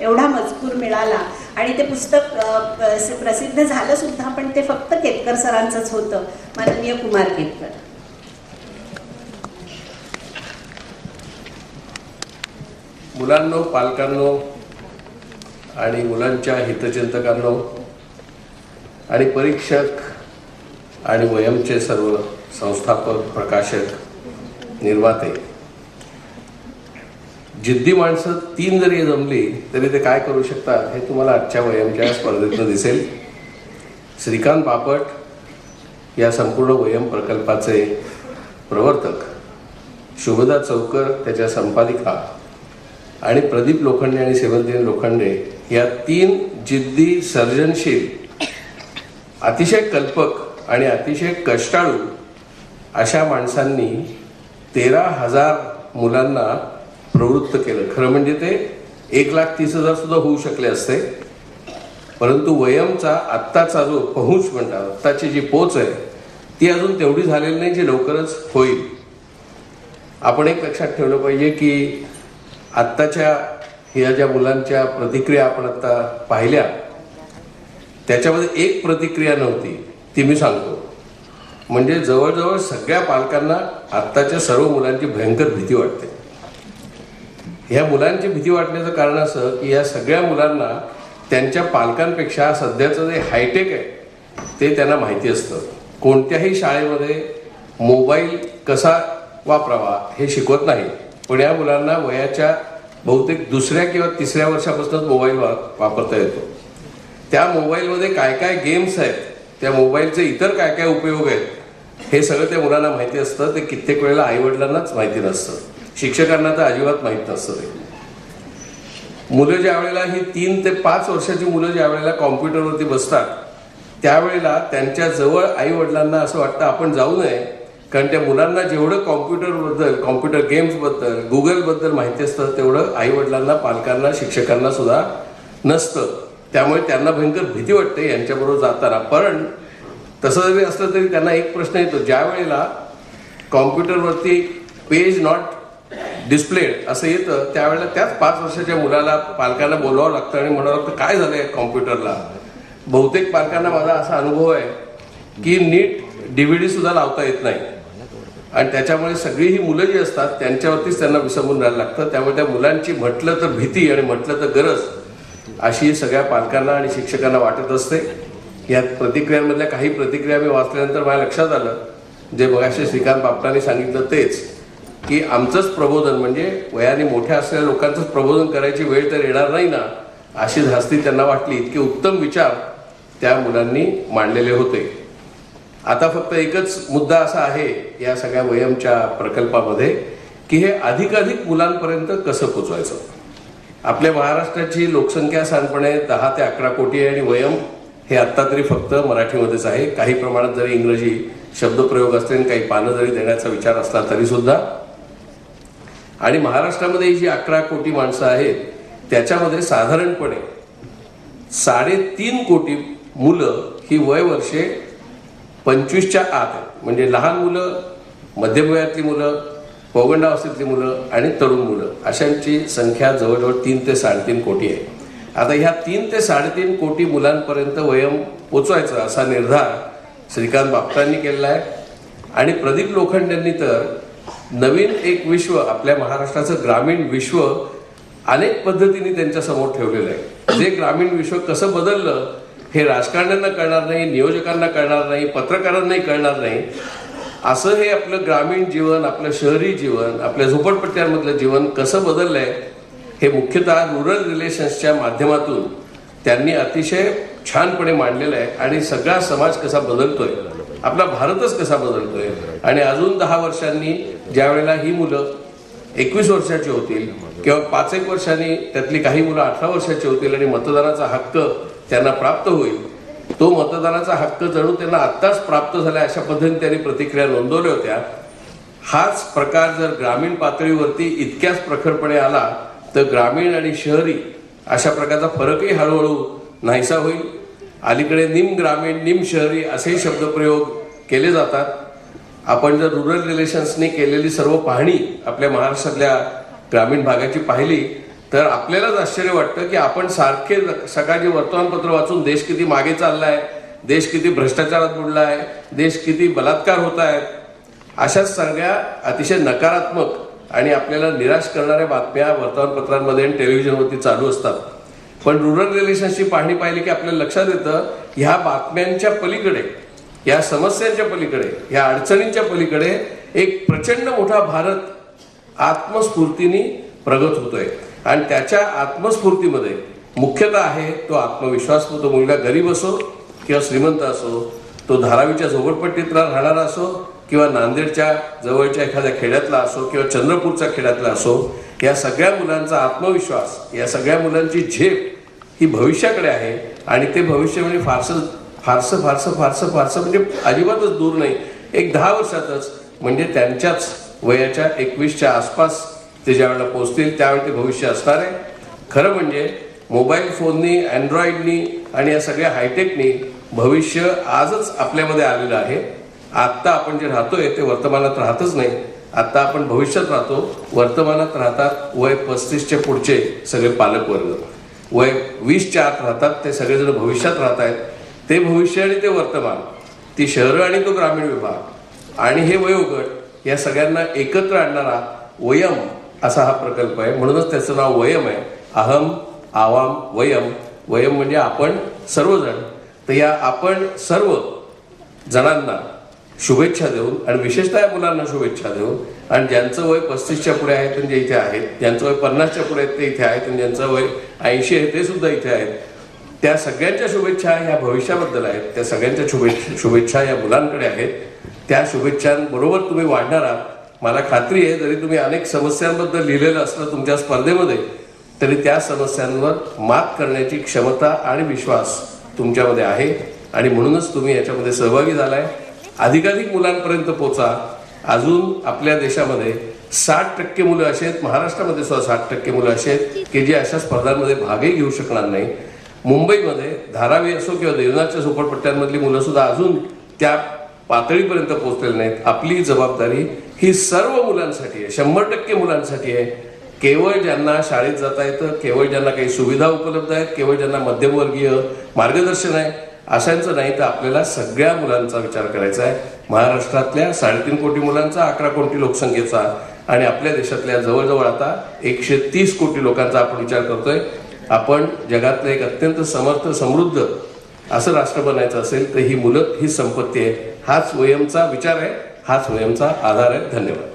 एवढा मजकूर मिळाला आणि ते पुस्तक प्रसिद्ध झालं सुद्धा, पण ते फक्त केतकर सरांचंच होतं, माननीय कुमार केतकर. मुलांनो, पालकांनो आणि मुलांच्या हितचिंतकांनो आणि परीक्षक आणि वयमचे सर्व संस्थापक, प्रकाशक, निर्माते, जिद्दी माणसं 3 जरी जमली तरी ते काय करू शकतात हे तुम्हाला आजच्या वयमच्या स्पर्धेतून दिसेल. श्रीकांत बापट या संपूर्ण वयम प्रकल्पाचे प्रवर्तक, शुभदा चौकर त्याच्या संपादिका आणि प्रदीप लोखंडे आणि सेवंतीन लोखंडे या 3 जिद्दी, सर्जनशील, अतिशय कल्पक आणि अतिशय कष्टाळू अशा माणसांनी 13,000 मुलांना प्रवृत्त केलं. खरं म्हणजे ते 1,30,000 सुद्धा होऊ शकले असते, परंतु वयमचा आत्ताचा जो पहुंच म्हणतात, आत्ताची जी पोच आहे ती अजून तेवढी झालेली नाही जी लवकरच होईल. आपण एक लक्षात ठेवलं पाहिजे की आत्ताच्या ह्या ज्या मुलांच्या प्रतिक्रिया आपण आता पाहिल्या त्याच्यामध्ये एक प्रतिक्रिया नव्हती, ती मी सांगतो. म्हणजे जवळजवळ सगळ्या पालकांना आत्ताच्या सर्व मुलांची भयंकर भीती वाटते. ह्या मुलांची भीती वाटण्याचं कारण असं की या सगळ्या मुलांना त्यांच्या पालकांपेक्षा सध्याचं जे हायटेक आहे ते त्यांना माहिती असतं. कोणत्याही शाळेमध्ये मोबाईल कसा वापरावा हे शिकवत नाही, पण या मुलांना वयाच्या बहुतेक 2ऱ्या किंवा 3ऱ्या वर्षापासूनच मोबाईल वापरता येतो. त्या मोबाईलमध्ये काय काय गेम्स आहेत, त्या मोबाईलचे इतर काय काय उपयोग आहेत हे सगळं त्या मुलांना माहिती असतं. ते कित्येक वेळेला आईवडिलांनाच माहिती नसतं, शिक्षकांना तर अजिबात माहीत नसतं. ते मुलं ज्या वेळेला ही 3 ते 5 वर्षाची मुलं ज्या वेळेला कॉम्प्युटरवरती बसतात त्यावेळेला त्यांच्या जवळ आईवडिलांना असं वाटतं आपण जाऊ नये, कारण त्या मुलांना जेवढं कॉम्प्युटरबद्दल, कॉम्प्युटर गेम्सबद्दल, गुगलबद्दल माहिती असतं तेवढं आईवडिलांना, पालकांना, शिक्षकांना सुद्धा नसतं. त्यामुळे त्यांना भयंकर भीती वाटते यांच्याबरोबर जाताना. पण तसं जरी असलं तरी त्यांना एक प्रश्न येतो, ज्या वेळेला कॉम्प्युटरवरती पेज नॉट डिस्प्लेड असं येतं त्यावेळेला त्याच 5 वर्षाच्या मुलाला पालकांना बोलावं लागतं आणि म्हणावं लागतं काय झालंय कॉम्प्युटरला. बहुतेक पालकांना माझा असा अनुभव आहे की नीट DVD सुद्धा लावता येत नाही आणि त्याच्यामुळे सगळी ही मुलं जी असतात त्यांच्यावरतीच त्यांना विसंबून राहायला लागतं. त्यामुळे त्या मुलांची म्हटलं तर भीती आणि म्हटलं तर गरज अशी सगळ्या पालकांना आणि शिक्षकांना वाटत असते. या प्रतिक्रियांमधल्या काही प्रतिक्रिया मी वाचल्यानंतर माझ्या लक्षात आलं, जे मगाशी श्रीकांत बापटांनी सांगितलं तेच, की आमचंच प्रबोधन म्हणजे वयाने मोठ्या असलेल्या लोकांचंच प्रबोधन करायची वेळ तर येणार नाही ना, अशी धास्ती त्यांना वाटली. इतके उत्तम विचार त्या मुलांनी मांडलेले होते. आता फक्त एकच मुद्दा असा आहे या सगळ्या वयमच्या प्रकल्पामध्ये की हे अधिकाधिक मुलांपर्यंत कसं पोचवायचं. आपल्या महाराष्ट्राची लोकसंख्या साधारणपणे 10 ते 11 कोटी आहे आणि वयम हे आत्ता तरी फक्त मराठीमध्येच आहे. काही प्रमाणात जरी इंग्रजी शब्दप्रयोग असले आणि काही पानं जरी देण्याचा विचार असला तरी सुद्धा. आणि महाराष्ट्रामध्ये जी 11 कोटी माणसं आहेत त्याच्यामध्ये साधारणपणे 3.5 कोटी मुलं ही वय वर्षे 25च्या आत आहेत. म्हणजे लहान मुलं, मध्यम वयातली मुलं, पौगंडावस्थेतली मुलं आणि तरुण मुलं अशांची संख्या जवळजवळ 3 ते 3.5 कोटी आहे. आता ह्या 3 ते 3.5 कोटी मुलांपर्यंत वयम पोचवायचं असा निर्धार श्रीकांत बापटांनी केलेला आहे. आणि प्रदीप लोखंडेंनी तर नवीन एक विश्व, आपल्या महाराष्ट्राचं ग्रामीण विश्व अनेक पद्धतीने त्यांच्या समोर ठेवलेलं आहे. जे ग्रामीण विश्व कसं बदललं हे राजकारण्यांना कळणार नाही, नियोजकांना कळणार नाही, पत्रकारांनाही कळणार नाही. असं हे आपलं ग्रामीण जीवन, आपलं शहरी जीवन, आपल्या झोपडपट्ट्यांमधलं जीवन कसं बदललंय हे मुख्यतः रुरल रिलेशन्सच्या माध्यमातून त्यांनी अतिशय छानपणे मांडलेलं आहे. आणि सगळा समाज कसा बदलतोय, आपला भारतच कसा बदलतोय. आणि अजून 10 वर्षांनी ज्या वेळेला ही मुलं 21 वर्षाची होतील किंवा 5-1 वर्षांनी त्यातली काही मुलं 18 वर्षाची होतील आणि मतदानाचा हक्क त्यांना प्राप्त होईल, तो मतदानाचा हक्क जणू त्यांना आत्ताच प्राप्त झाला अशा पद्धतीने त्यांनी प्रतिक्रिया नोंदवल्या होत्या. हाच प्रकार जर ग्रामीण पातळीवरती इतक्याच प्रखरपणे आला तर ग्रामीण आणि शहरी अशा प्रकारचा फरकही हळूहळू नाहीसा होईल. अलीकडे निम ग्रामीण निम शहरी असे शब्दप्रयोग केले जातात. आपण जर रुरल रिलेशन्सने केलेली सर्व पाहणी आपल्या महाराष्ट्रातल्या ग्रामीण भागाची पाहिली तर आपल्यालाच आश्चर्य वाटतं की आपण सारखे सकाळचे वर्तमानपत्र वाचून देश किती मागे चाललाय, देश किती भ्रष्टाचारात बुडलाय, देश किती बलात्कार होत आहेत, अशाच सगळ्या अतिशय नकारात्मक आणि आपल्याला निराश करणाऱ्या बातम्या वर्तमानपत्रांमध्ये आणि टेलिव्हिजनवरती चालू असतात. पण रुरल रिलेशन्सची पाहणी पाहिली की आपल्याला लक्षात येतं ह्या बातम्यांच्या पलीकडे, या समस्यांच्या पलीकडे, या अडचणींच्या पलीकडे एक प्रचंड मोठा भारत आत्मस्फूर्तीने प्रगत होतोय. आणि त्याच्या आत्मस्फूर्तीमध्ये मुख्यतः आहे तो आत्मविश्वास. तो मुलगा गरीब असो किंवा श्रीमंत असो, तो धारावीच्या झोपडपट्टीत राहणारा असो किंवा नांदेडच्या जवळच्या एखाद्या खेड्यातला असो किंवा चंद्रपूरच्या खेड्यातला असो, या सगळ्या मुलांचा आत्मविश्वास, या सगळ्या मुलांची झेप ही भविष्याकडे आहे. आणि ते भविष्य म्हणजे फारसं म्हणजे अजिबातच दूर नाही. एक 10 वर्षातच म्हणजे त्यांच्याच वयाच्या 21च्या आसपास ते ज्यावेळेला पोहोचतील त्यावेळी ते भविष्य असणार आहे. खरं म्हणजे मोबाईल फोननी, अँड्रॉइडनी आणि या सगळ्या हायटेकनी भविष्य आजच आपल्यामध्ये आलेलं आहे. आत्ता आपण जे राहतोय ते वर्तमानात राहतच नाही. आत्ता आपण भविष्यात राहतो. वर्तमानात राहतात वय 35च्या पुढचे सगळे पालक वर्ग, वय 20च्या आत राहतात ते सगळेजण भविष्यात राहत आहेत. ते भविष्य आणि ते वर्तमान, ती शहरं आणि तो ग्रामीण विभाग आणि हे वयोगट या सगळ्यांना एकत्र आणणारा वयम असा हा प्रकल्प आहे. म्हणूनच त्याचं नाव वयम आहे. अहम, आवाम, वयम. वयम म्हणजे आपण सर्वजण. तर या आपण सर्व जणांना शुभेच्छा देऊन आणि विशेषतः या मुलांना शुभेच्छा देऊन, आणि ज्यांचं वय 35च्या पुढे आहे ते इथे आहेत, ज्यांचं वय 50च्या पुढे आहेत ते इथे आहेत, आणि ज्यांचं वय 80 आहे ते सुद्धा इथे आहेत, त्या सगळ्यांच्या शुभेच्छा ह्या भविष्याबद्दल आहेत. त्या सगळ्यांच्या शुभेच्छा या मुलांकडे आहेत. त्या शुभेच्छांबरोबर तुम्ही वाढणार आहात. मला खात्री आहे जरी तुम्ही अनेक समस्यांबद्दल लिहिलेलं असलं तुमच्या स्पर्धेमध्ये, तरी त्या समस्यांवर मात करण्याची क्षमता आणि विश्वास तुमच्यामध्ये आहे. आणि म्हणूनच तुम्ही याच्यामध्ये सहभागी झालाय. अधिकाधिक मुलांपर्यंत पोचा. अजून आपल्या देशामध्ये 60% मुलं असे आहेत, महाराष्ट्रामध्ये सुद्धा 60% मुलं असे आहेत की जे अशा स्पर्धांमध्ये भागही घेऊ शकणार नाही. मुंबईमध्ये धारावी असो किंवा देवनाथच्या झोपडपट्ट्यांमधली मुलं सुद्धा अजून त्या पातळीपर्यंत पोहोचलेली नाहीत. आपली जबाबदारी ही सर्व मुलांसाठी आहे, 100% मुलांसाठी आहे. केवळ ज्यांना शाळेत जाता येतं, केवळ ज्यांना काही सुविधा उपलब्ध आहेत, केवळ ज्यांना मध्यमवर्गीय मार्गदर्शन आहे अशांचं नाही, तर आपल्याला सगळ्या मुलांचा विचार करायचा आहे. महाराष्ट्रातल्या 3.5 कोटी मुलांचा, 11 कोटी लोकसंख्येचा आणि आपल्या देशातल्या जवळजवळ आता 130 कोटी लोकांचा आपण विचार करतोय. आपण जगातलं एक अत्यंत समर्थ, समृद्ध असं राष्ट्र बनायचं असेल तर ही मुलं ही संपत्ती आहे. हाच वयमचा विचार आहे, हाच वयमचा आधार आहे. धन्यवाद.